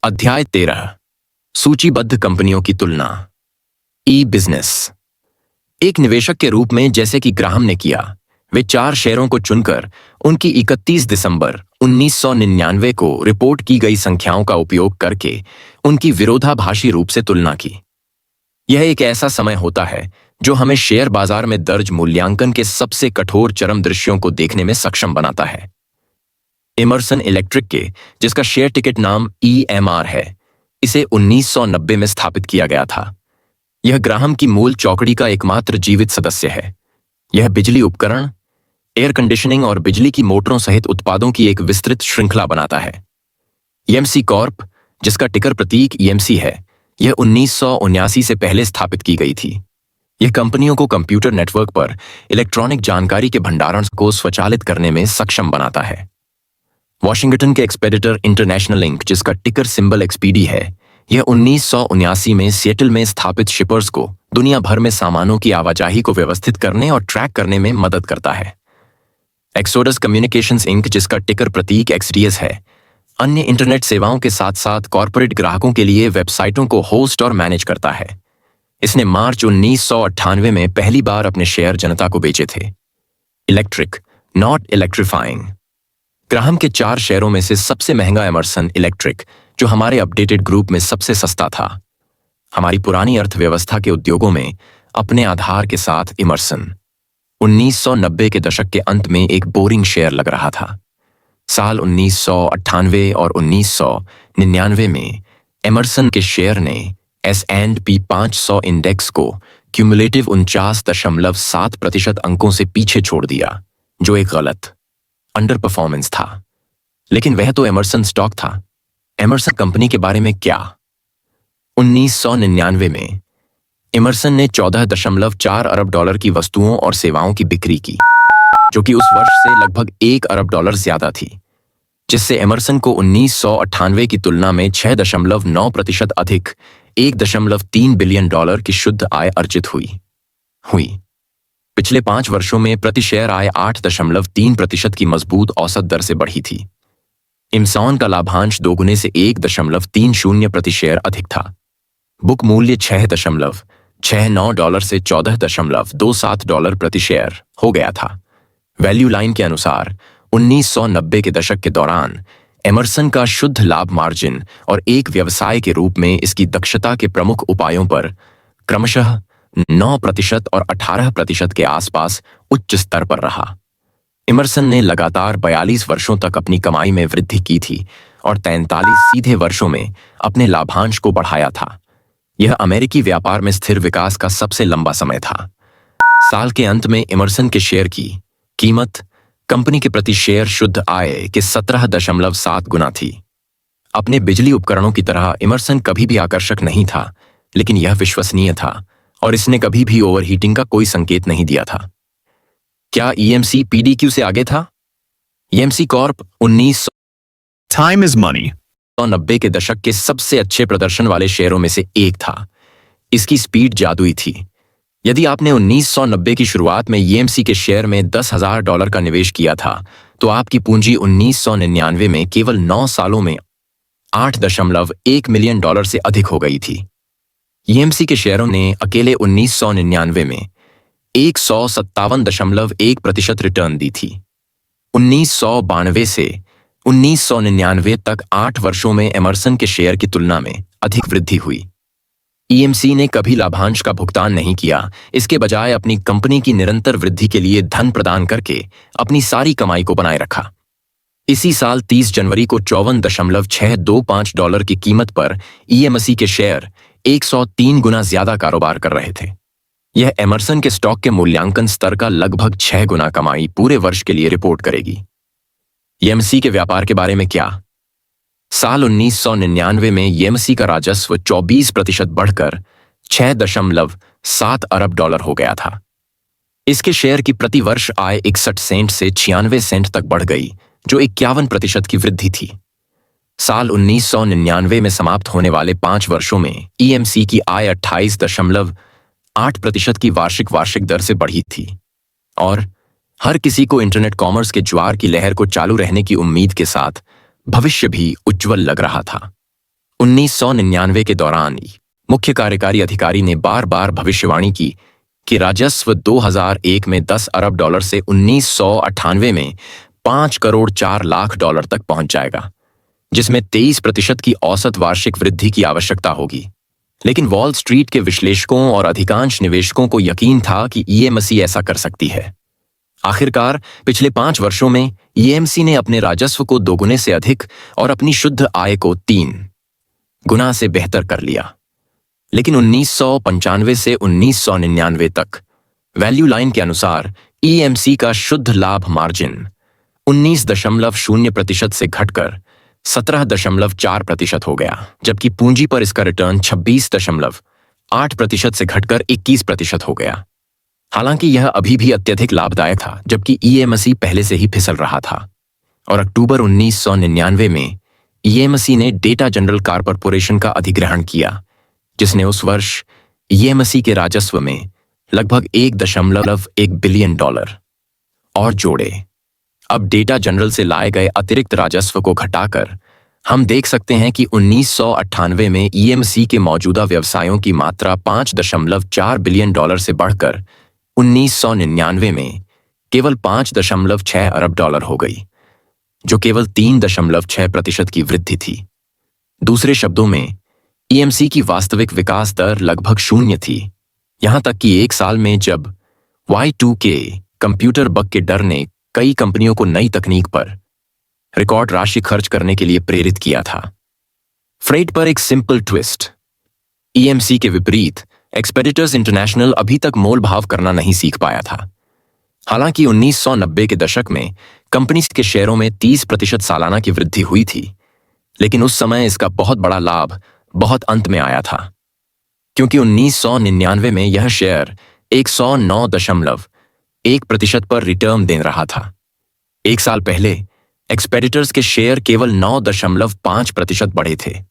अध्याय 13 सूचीबद्ध कंपनियों की तुलना। ई बिजनेस। एक निवेशक के रूप में जैसे कि ग्राहम ने किया, वे 4 शेयरों को चुनकर उनकी 31 दिसंबर 1999 को रिपोर्ट की गई संख्याओं का उपयोग करके उनकी विरोधाभासी रूप से तुलना की। यह एक ऐसा समय होता है जो हमें शेयर बाजार में दर्ज मूल्यांकन के सबसे कठोर चरम दृश्यों को देखने में सक्षम बनाता है। इमर्सन इलेक्ट्रिक के, जिसका शेयर टिकट नाम EMR है, इसे 1990 में स्थापित किया गया था। यह ग्राहम की मूल चौकड़ी का एकमात्र जीवित सदस्य है। यह बिजली उपकरण, एयर कंडीशनिंग और बिजली की मोटरों सहित उत्पादों की एक विस्तृत श्रृंखला बनाता है। EMC कॉर्प, जिसका टिकर प्रतीक EMC है, यह 1979 से पहले स्थापित की गई थी। यह कंपनियों को कंप्यूटर नेटवर्क पर इलेक्ट्रॉनिक जानकारी के भंडारण को स्वचालित करने में सक्षम बनाता है। वॉशिंगटन के एक्सपेडिटर इंटरनेशनल इंक, जिसका टिकर सिंबल XPD है, यह 1979 में सिएटल में स्थापित शिपर्स को दुनिया भर में सामानों की आवाजाही को व्यवस्थित करने और ट्रैक करने में मदद करता है। एक्सोडस कम्युनिकेशंस इंक, जिसका टिकर प्रतीक XDS है, अन्य इंटरनेट सेवाओं के साथ साथ कॉरपोरेट ग्राहकों के लिए वेबसाइटों को होस्ट और मैनेज करता है। इसने मार्च 1998 में पहली बार अपने शेयर जनता को बेचे थे। Electric, not electrifying. ग्राहम के 4 शेयरों में से सबसे महंगा इमर्सन इलेक्ट्रिक, जो हमारे अपडेटेड ग्रुप में सबसे सस्ता था। हमारी पुरानी अर्थव्यवस्था के उद्योगों में अपने आधार के साथ इमर्सन 1990 के दशक के अंत में एक बोरिंग शेयर लग रहा था। साल 1998 और 1999 में इमर्सन के शेयर ने S&P 500 इंडेक्स को क्यूमुलेटिव 49.7% अंकों से पीछे छोड़ दिया, जो एक गलत अंडर परफॉर्मेंस था। लेकिन वह तो इमर्सन स्टॉक था। इमर्सन कंपनी के बारे में क्या? 1999 में इमर्सन ने $14.4 अरब की वस्तुओं और सेवाओं की बिक्री की, जो कि उस वर्ष से लगभग $1 अरब ज्यादा थी, जिससे इमर्सन को 1998 की तुलना में 6.9% अधिक $1.3 बिलियन की शुद्ध आय अर्जित हुई। पिछले 5 वर्षों में प्रति शेयर आय 8.3% की मजबूत औसत दर से बढ़ी थी। इमसॉन का लाभांश 2 गुने से 1.30 प्रति शेयर अधिक था। बुक मूल्य $6.69 से $14.27 प्रति शेयर हो गया था। वैल्यू लाइन के अनुसार 1990 के दशक के दौरान इमर्सन का शुद्ध लाभ मार्जिन और एक व्यवसाय के रूप में इसकी दक्षता के प्रमुख उपायों पर क्रमशः 9% और 18% के आसपास उच्च स्तर पर रहा। इमर्सन ने लगातार 42 वर्षों तक अपनी कमाई में वृद्धि की थी और 43 सीधे वर्षों में अपने लाभांश को बढ़ाया था। यह अमेरिकी व्यापार में स्थिर विकास का सबसे लंबा समय था। साल के अंत में इमर्सन के शेयर की कीमत कंपनी के प्रति शेयर शुद्ध आय के 17.7 गुना थी। अपने बिजली उपकरणों की तरह इमर्सन कभी भी आकर्षक नहीं था, लेकिन यह विश्वसनीय था और इसने कभी भी ओवरहीटिंग का कोई संकेत नहीं दिया था। क्या EMC PDQ से आगे था? EMC कॉर्प 1990 के दशक के सबसे अच्छे प्रदर्शन वाले शेयरों में से एक था। इसकी स्पीड जादुई थी। यदि आपने 1990 की शुरुआत में EMC के शेयर में $10,000 का निवेश किया था, तो आपकी पूंजी 1999 में केवल 9 सालों में $8.1 मिलियन से अधिक हो गई थी। EMC के शेयरों ने अकेले 1999 में 157.1% रिटर्न दी थी। 1992 से 1999 तक 8 वर्षों में इमर्सन के शेयर की तुलना में अधिक वृद्धि हुई। EMC ने कभी लाभांश का भुगतान नहीं किया, इसके बजाय अपनी कंपनी की निरंतर वृद्धि के लिए धन प्रदान करके अपनी सारी कमाई को बनाए रखा। इसी साल 30 जनवरी को $54.625 की कीमत पर EMC के शेयर 103 गुना ज्यादा कारोबार कर रहे थे। यह इमर्सन के स्टॉक के मूल्यांकन स्तर का लगभग 6 गुना कमाई पूरे वर्ष के लिए रिपोर्ट करेगी। EMC के व्यापार के बारे में क्या? साल 1999 में EMC का राजस्व 24% बढ़कर $6.7 अरब हो गया था। इसके शेयर की प्रति वर्ष आय 61 सेंट से 96 सेंट तक बढ़ गई, जो 51% की वृद्धि थी। साल 1999 में समाप्त होने वाले 5 वर्षों में EMC की आय 28.8% की वार्षिक दर से बढ़ी थी और हर किसी को इंटरनेट कॉमर्स के ज्वार की लहर को चालू रहने की उम्मीद के साथ भविष्य भी उज्जवल लग रहा था। 1999 के दौरान मुख्य कार्यकारी अधिकारी ने बार बार भविष्यवाणी की कि राजस्व 2001 में 10 अरब डॉलर से 1998 में 5 करोड़ 4 लाख डॉलर तक पहुंच जाएगा, जिसमें 23% की औसत वार्षिक वृद्धि की आवश्यकता होगी। लेकिन वॉल स्ट्रीट के विश्लेषकों और अधिकांश निवेशकों को यकीन था कि ईएमसी ऐसा कर सकती है। आखिरकार पिछले 5 वर्षों में ईएमसी ने अपने राजस्व को 2 गुने से अधिक और अपनी शुद्ध आय को 3 गुना से बेहतर कर लिया। लेकिन 1995 से 1999 तक वैल्यू लाइन के अनुसार ईएमसी का शुद्ध लाभ मार्जिन 19.0% से घटकर 17.4% हो गया, जबकि पूंजी पर इसका रिटर्न 26.8% से घटकर 21% हो गया। हालांकि यह अभी भी अत्यधिक लाभदायक था, जबकि ईएमसी पहले से ही फिसल रहा था। और अक्टूबर 1999 में ईएमसी ने डेटा जनरल कॉर्पोरेशन का अधिग्रहण किया, जिसने उस वर्ष ईएमसी के राजस्व में लगभग 1.1 बिलियन डॉलर और जोड़े। अब डेटा जनरल से लाए गए अतिरिक्त राजस्व को घटाकर हम देख सकते हैं कि 1998 में ईएमसी के मौजूदा व्यवसायों की मात्रा 5.4 बिलियन डॉलर से बढ़कर 1999 में केवल 5.6 अरब डॉलर हो गई, जो केवल 3.6% की वृद्धि थी। दूसरे शब्दों में ईएमसी की वास्तविक विकास दर लगभग 0 थी, यहां तक कि एक साल में जब Y2K कंप्यूटर बग के डर ने कई कंपनियों को नई तकनीक पर रिकॉर्ड राशि खर्च करने के लिए प्रेरित किया था। फ्रेट पर एक सिंपल ट्विस्ट। ईएमसी के विपरीत एक्सपेडिटर्स इंटरनेशनल अभी तक मोल भाव करना नहीं सीख पाया था। हालांकि 1990 के दशक में कंपनी के शेयरों में 30% सालाना की वृद्धि हुई थी, लेकिन उस समय इसका बहुत बड़ा लाभ बहुत अंत में आया था, क्योंकि 1999 में यह शेयर 109.1% पर रिटर्न दे रहा था। एक साल पहले एक्सपेडिटर्स के शेयर केवल 9.5% बढ़े थे,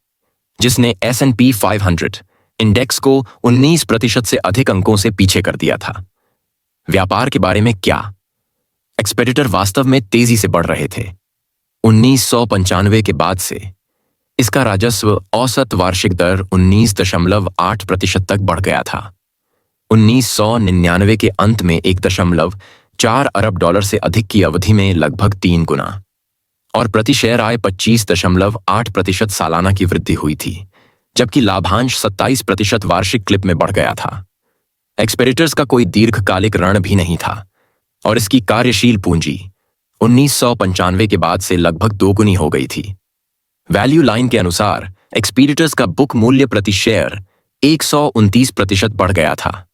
जिसने S&P 500 इंडेक्स को 19% से अधिक अंकों से पीछे कर दिया था। व्यापार के बारे में क्या? एक्सपेडिटर वास्तव में तेजी से बढ़ रहे थे। 1995 के बाद से इसका राजस्व औसत वार्षिक दर 19.8% तक बढ़ गया था। 1999 के अंत में 1.4 अरब डॉलर से अधिक की अवधि में लगभग 3 गुना और प्रति शेयर आय 25.8% सालाना की वृद्धि हुई थी, जबकि लाभांश 27% वार्षिक क्लिप में बढ़ गया था। एक्सपेडिटर्स का कोई दीर्घकालिक ऋण भी नहीं था और इसकी कार्यशील पूंजी 1995 के बाद से लगभग 2 गुनी हो गई थी। वैल्यू लाइन के अनुसार एक्सपेडिटर्स का बुक मूल्य प्रति शेयर 129% बढ़ गया था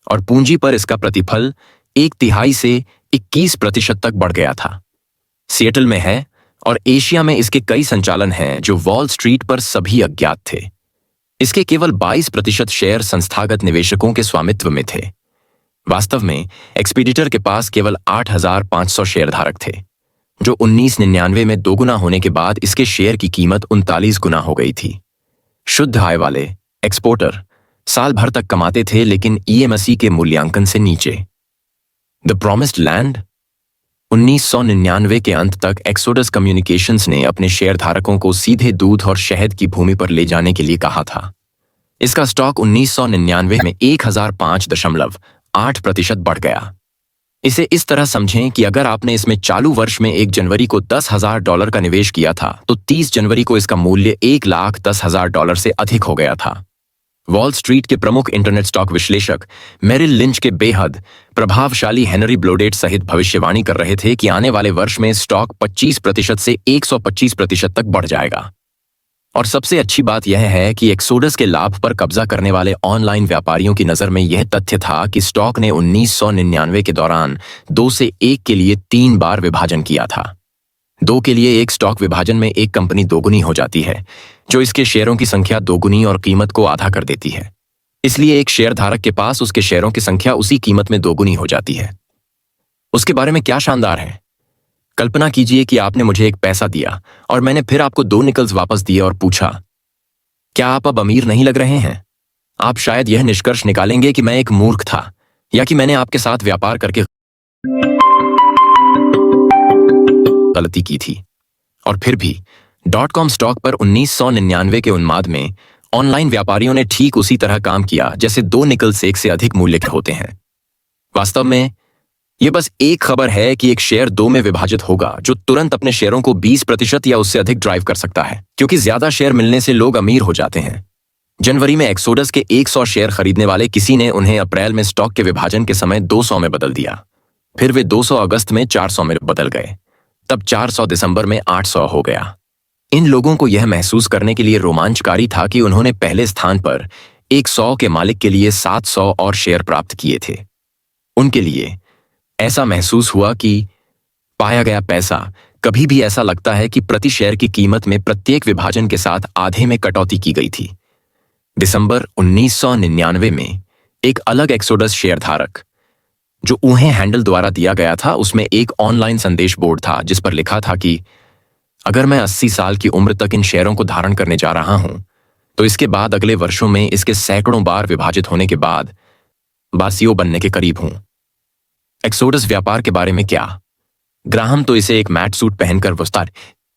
और पूंजी पर इसका प्रतिफल 1/3 से 21% तक बढ़ गया था। सिएटल में है और एशिया में इसके कई संचालन हैं जो वॉल स्ट्रीट पर सभी अज्ञात थे। इसके केवल 22% शेयर संस्थागत निवेशकों के स्वामित्व में थे। वास्तव में एक्सपेडिटर के पास केवल 8,500 शेयरधारक थे, जो 1999 में 2 गुना होने के बाद इसके शेयर की कीमत 39 गुना हो गई थी। शुद्ध आय वाले एक्सपोर्टर साल भर तक कमाते थे, लेकिन ईएमसी के मूल्यांकन से नीचे। The promised land. 1999 के अंत तक एक्सोडस कम्युनिकेशंस ने अपने शेयरधारकों को सीधे दूध और शहद की भूमि पर ले जाने के लिए कहा था। इसका स्टॉक 1999 में 1005.8% बढ़ गया। इसे इस तरह समझें कि अगर आपने इसमें चालू वर्ष में 1 जनवरी को $10,000 का निवेश किया था, तो 30 जनवरी को इसका मूल्य $1,10,000 से अधिक हो गया था। वॉल स्ट्रीट के प्रमुख इंटरनेट स्टॉक विश्लेषक मेरिल लिंच के बेहद प्रभावशाली हेनरी ब्लोडेट सहित भविष्यवाणी कर रहे थे कि आने वाले वर्ष में स्टॉक 25% से 125% तक बढ़ जाएगा। और सबसे अच्छी बात यह है कि एक्सोडस के लाभ पर कब्जा करने वाले ऑनलाइन व्यापारियों की नजर में यह तथ्य था कि स्टॉक ने 1999 के दौरान 2 से 1 के लिए 3 बार विभाजन किया था। 2 के लिए 1 स्टॉक विभाजन में एक कंपनी 2 गुनी हो जाती है, जो इसके शेयरों की संख्या 2 गुनी और कीमत को आधा कर देती है। इसलिए एक शेयरधारक के पास उसके शेयरों की संख्या उसी कीमत में 2 गुनी हो जाती है। उसके बारे में क्या शानदार है। कल्पना कीजिए कि आपने मुझे एक पैसा दिया और मैंने फिर आपको 2 निकल्स वापस दिए और पूछा, क्या आप अब अमीर नहीं लग रहे हैं? आप शायद यह निष्कर्ष निकालेंगे कि मैं एक मूर्ख था या कि मैंने आपके साथ व्यापार करके गलती की थी। और फिर भी .com स्टॉक पर 1999 के उन्माद में ऑनलाइन व्यापारियों ने ठीक उसी तरह काम किया जैसे 2 निकल्स एक से अधिक मूल्य के होते हैं। वास्तव में यह बस एक खबर है कि एक शेयर 2 में विभाजित होगा जो तुरंत अपने शेयरों को 20% या उससे अधिक ड्राइव कर सकता है, क्योंकि ज्यादा शेयर मिलने से लोग अमीर हो जाते हैं। जनवरी में एक्सोडस के 100 शेयर खरीदने वाले किसी ने उन्हें अप्रैल में स्टॉक के विभाजन के समय 200 में बदल दिया। फिर वे 200 अगस्त में 400 में बदल गए, तब 400 दिसंबर में 800 हो गया। इन लोगों को यह महसूस करने के लिए रोमांचकारी था कि उन्होंने पहले स्थान पर 100 के मालिक के लिए 700 और शेयर प्राप्त किए थे। उनके लिए ऐसा महसूस हुआ कि पाया गया पैसा कभी भी ऐसा लगता है कि प्रति शेयर की कीमत में प्रत्येक विभाजन के साथ आधे में कटौती की गई थी। दिसंबर 1999 में एक अलग एक्सोडस शेयरधारक जो उन्हें हैंडल द्वारा दिया गया था, उसमें एक ऑनलाइन संदेश बोर्ड था जिस पर लिखा था कि अगर मैं 80 साल की उम्र तक इन शेयरों को धारण करने जा रहा हूं तो इसके बाद अगले वर्षों में इसके सैकड़ों बार विभाजित होने के बाद बासीओ बनने के करीब हूं। एक्सोडस व्यापार के बारे में क्या? ग्राहम तो इसे एक मैट सूट पहनकर वस्तार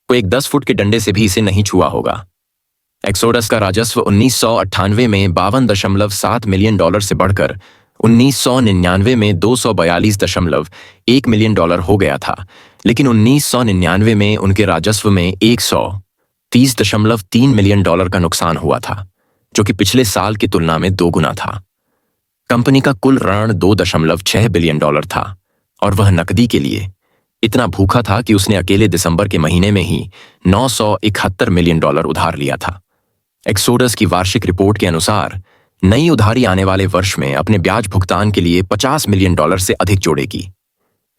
को एक 10 फुट के डंडे से भी इसे नहीं छुआ होगा। एक्सोडस का राजस्व 1998 में $52.7 मिलियन से बढ़कर 1999 में $242.1 मिलियन हो गया था, लेकिन 1999 में उनके राजस्व में $130.3 मिलियन का नुकसान हुआ था, जो कि पिछले साल की तुलना में 2 गुना था। कंपनी का कुल ऋण $2.6 बिलियन था और वह नकदी के लिए इतना भूखा था कि उसने अकेले दिसंबर के महीने में ही $971 मिलियन उधार लिया था। एक्सोडस की वार्षिक रिपोर्ट के अनुसार नई उधारी आने वाले वर्ष में अपने ब्याज भुगतान के लिए $50 मिलियन से अधिक जोड़ेगी।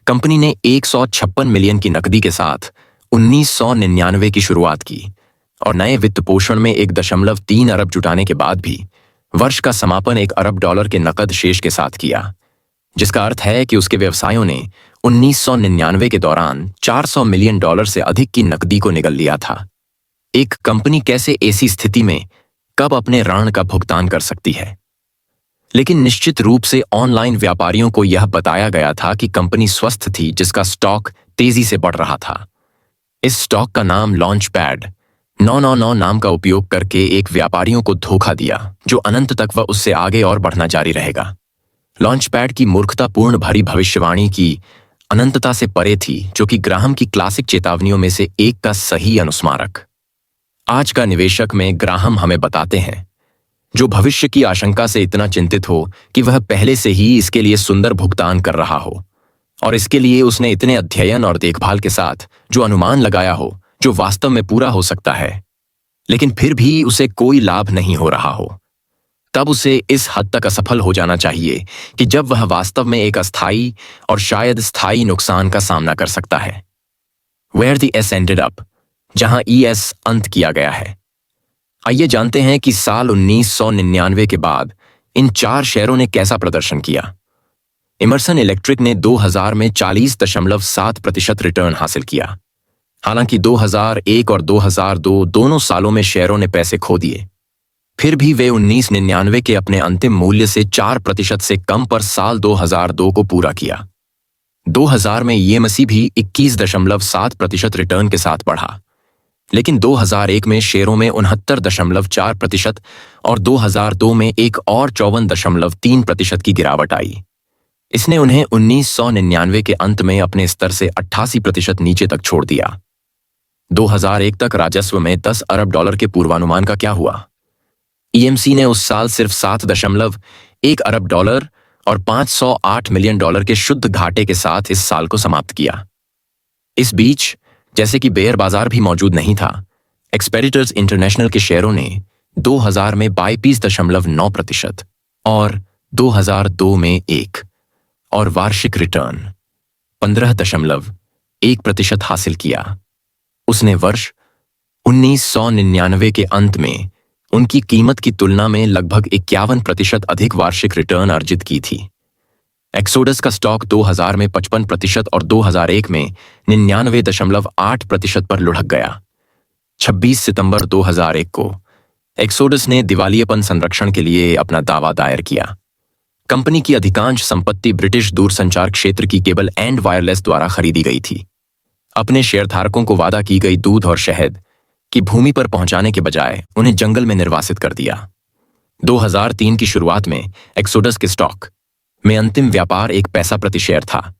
कंपनी ने 156 मिलियन की नकदी के साथ 1999 की शुरुआत की और नए वित्त पोषण में 1.3 अरब जुटाने के बाद भी वर्ष का समापन $1 अरब के नकद शेष के साथ किया, जिसका अर्थ है कि उसके व्यवसायों ने 1999 के दौरान $400 मिलियन से अधिक की नकदी को निगल लिया था। एक कंपनी कैसे ऐसी स्थिति में कब अपने ऋण का भुगतान कर सकती है? लेकिन निश्चित रूप से ऑनलाइन व्यापारियों को यह बताया गया था कि कंपनी स्वस्थ थी जिसका स्टॉक तेजी से बढ़ रहा था। इस स्टॉक का नाम लॉन्च पैड 999 नाम का उपयोग करके एक व्यापारियों को धोखा दिया जो अनंत तक वह उससे आगे और बढ़ना जारी रहेगा। लॉन्च पैड की मूर्खतापूर्ण भरी भविष्यवाणी की अनंतता से परे थी, जो कि ग्राहम की क्लासिक चेतावनियों में से एक का सही अनुस्मारक। आज का निवेशक में ग्राहम हमें बताते हैं, जो भविष्य की आशंका से इतना चिंतित हो कि वह पहले से ही इसके लिए सुंदर भुगतान कर रहा हो और इसके लिए उसने इतने अध्ययन और देखभाल के साथ जो अनुमान लगाया हो जो वास्तव में पूरा हो सकता है, लेकिन फिर भी उसे कोई लाभ नहीं हो रहा हो, तब उसे इस हद तक असफल हो जाना चाहिए कि जब वह वास्तव में एक अस्थायी और शायद स्थायी नुकसान का सामना कर सकता है। Where the S ended up, जहां ES अंत किया गया है। आइए जानते हैं कि साल 1999 के बाद इन 4 शेयरों ने कैसा प्रदर्शन किया। इमर्सन इलेक्ट्रिक ने 2000 में 40.7% रिटर्न हासिल किया। हालांकि 2001 और 2002 दोनों सालों में शेयरों ने पैसे खो दिए, फिर भी वे 1999 के अपने अंतिम मूल्य से 4% से कम पर साल 2002 को पूरा किया। 2000 में EMC भी 21.7% रिटर्न के साथ बढ़ा, लेकिन 2001 में शेयरों में 69.4% और 2002 में एक और 54.3% की गिरावट आई। इसने उन्हें 1999 के अंत में अपने स्तर से 88% नीचे तक छोड़ दिया। 2001 तक राजस्व में $10 अरब के पूर्वानुमान का क्या हुआ? EMC ने उस साल सिर्फ $7.1 अरब और $508 मिलियन के शुद्ध घाटे के साथ इस साल को समाप्त किया। इस बीच, जैसे कि बेयर बाजार भी मौजूद नहीं था, एक्सपेडिटर्स इंटरनेशनल के शेयरों ने 2000 में 22.9% और 2002 में 1 और वार्षिक रिटर्न 15.1% हासिल किया। उसने वर्ष 1999 के अंत में उनकी कीमत की तुलना में लगभग 51% अधिक वार्षिक रिटर्न अर्जित की थी। एक्सोडस का स्टॉक 2000 में 55% और 2001 में 99.8% पर लुढ़क गया। 26 सितंबर 2001 को एक्सोडस ने दिवालियेपन संरक्षण के लिए अपना दावा दायर किया। कंपनी की अधिकांश संपत्ति ब्रिटिश दूरसंचार क्षेत्र की केबल एंड वायरलेस द्वारा खरीदी गई थी। अपने शेयरधारकों को वादा की गई दूध और शहद कि भूमि पर पहुंचाने के बजाय उन्हें जंगल में निर्वासित कर दिया। 2003 की शुरुआत में एक्सोडस के स्टॉक में अंतिम व्यापार 1 पैसा प्रति शेयर था।